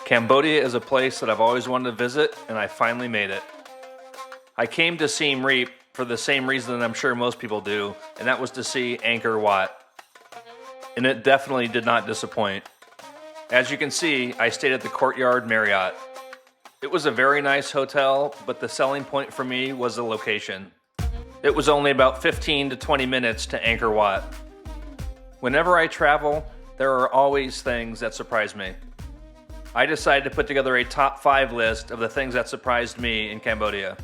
Cambodia is a place that I've always wanted to visit, and I finally made it. I came to Siem Reap for the same reason that I'm sure most people do, and that was to see Angkor Wat. And it definitely did not disappoint. As you can see, I stayed at the Courtyard Marriott. It was a very nice hotel, but the selling point for me was the location. It was only about 15 to 20 minutes to Angkor Wat. Whenever I travel, there are always things that surprise me. I decided to put together a top 5 list of the things that surprised me in Cambodia.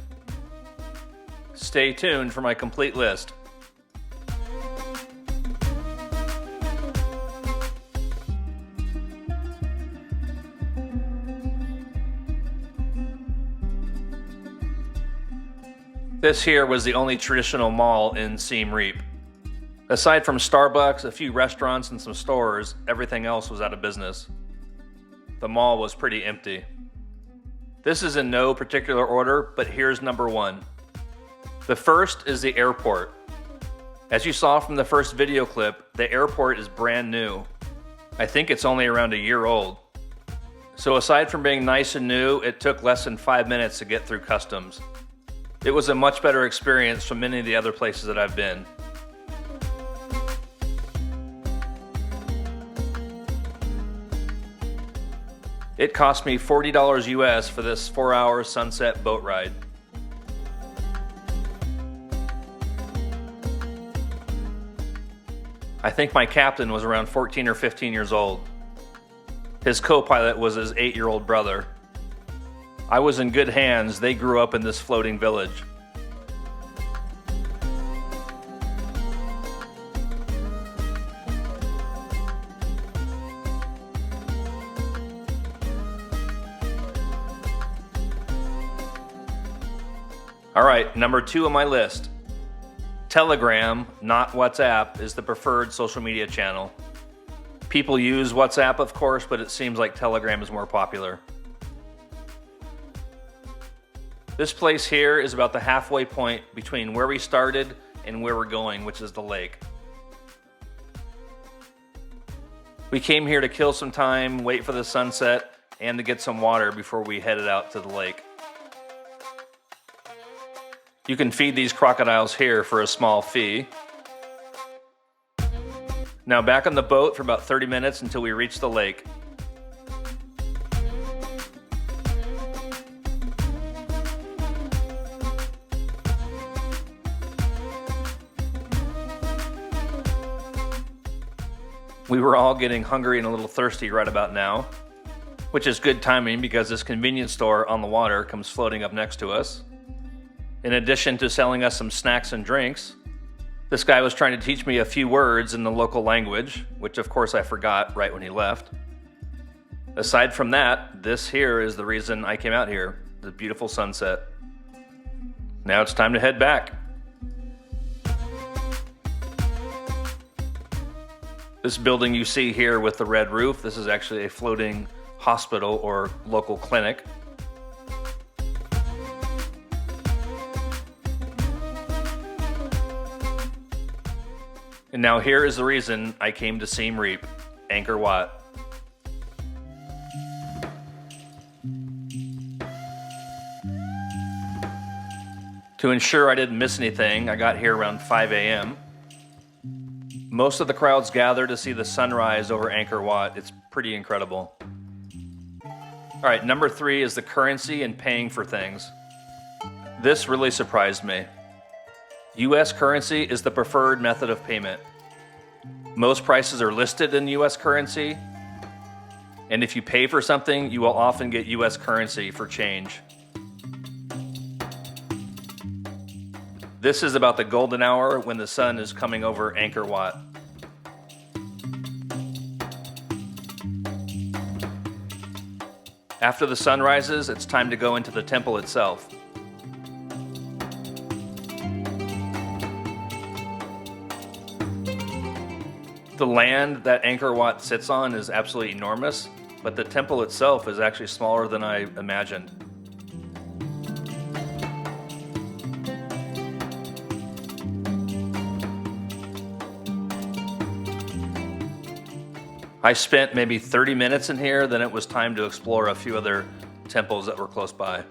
Stay tuned for my complete list. This here was the only traditional mall in Siem Reap. Aside from Starbucks, a few restaurants, and some stores, everything else was out of business. The mall was pretty empty. This is in no particular order, but here's number 1. The first is the airport. As you saw from the first video clip, the airport is brand new. I think it's only around a year old. So aside from being nice and new, it took less than 5 minutes to get through customs. It was a much better experience from many of the other places that I've been. It cost me $40 US for this 4-hour sunset boat ride. I think my captain was around 14 or 15 years old. His co-pilot was his 8-year-old brother. I was in good hands. They grew up in this floating village. All right, number 2 on my list. Telegram, not WhatsApp, is the preferred social media channel. People use WhatsApp, of course, but it seems like Telegram is more popular. This place here is about the halfway point between where we started and where we're going, which is the lake. We came here to kill some time, wait for the sunset, and to get some water before we headed out to the lake. You can feed these crocodiles here for a small fee. Now back on the boat for about 30 minutes until we reach the lake. We were all getting hungry and a little thirsty right about now, which is good timing because this convenience store on the water comes floating up next to us. In addition to selling us some snacks and drinks, this guy was trying to teach me a few words in the local language, which of course I forgot right when he left. Aside from that, this here is the reason I came out here, the beautiful sunset. Now it's time to head back. This building you see here with the red roof, this is actually a floating hospital or local clinic. And now here is the reason I came to Siem Reap, Angkor Wat. To ensure I didn't miss anything, I got here around 5 a.m. Most of the crowds gather to see the sunrise over Angkor Wat. It's pretty incredible. All right, number 3 is the currency and paying for things. This really surprised me. US currency is the preferred method of payment. Most prices are listed in US currency, and if you pay for something, you will often get US currency for change. This is about the golden hour when the sun is coming over Angkor Wat. After the sun rises, it's time to go into the temple itself. The land that Angkor Wat sits on is absolutely enormous, but the temple itself is actually smaller than I imagined. I spent maybe 30 minutes in here, then it was time to explore a few other temples that were close by.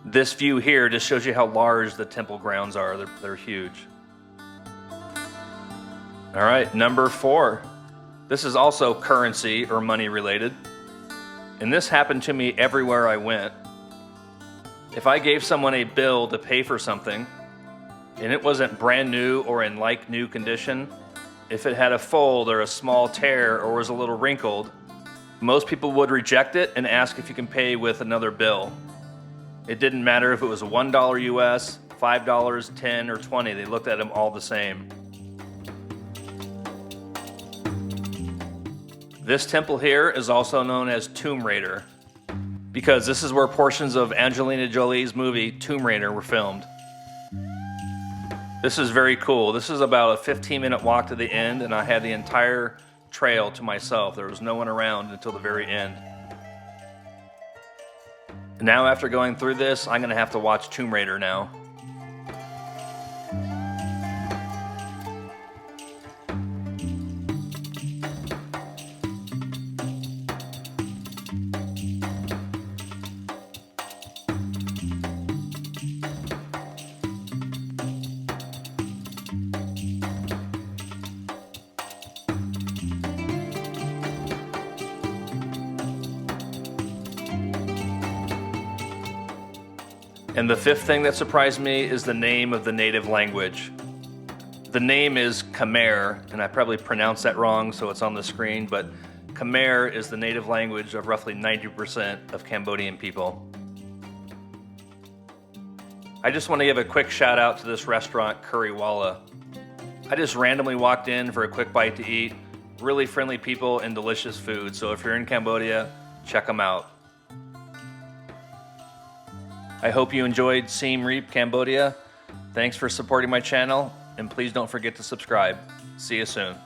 This view here just shows you how large the temple grounds are. They're huge. All right, number 4. This is also currency or money related. And this happened to me everywhere I went. If I gave someone a bill to pay for something, and it wasn't brand new or in like new condition, if it had a fold or a small tear or was a little wrinkled, most people would reject it and ask if you can pay with another bill. It didn't matter if it was $1 US, $5, $10, or $20, they looked at them all the same. This temple here is also known as Tomb Raider, because this is where portions of Angelina Jolie's movie Tomb Raider were filmed. This is very cool. This is about a 15-minute walk to the end, and I had the entire trail to myself. There was no one around until the very end. Now after going through this, I'm going to have to watch Tomb Raider now. And the 5th thing that surprised me is the name of the native language. The name is Khmer, and I probably pronounced that wrong, so it's on the screen, but Khmer is the native language of roughly 90% of Cambodian people. I just want to give a quick shout out to this restaurant, Currywalla. I just randomly walked in for a quick bite to eat. Really friendly people and delicious food, so if you're in Cambodia, check them out. I hope you enjoyed Siem Reap, Cambodia. Thanks for supporting my channel, and please don't forget to subscribe. See you soon.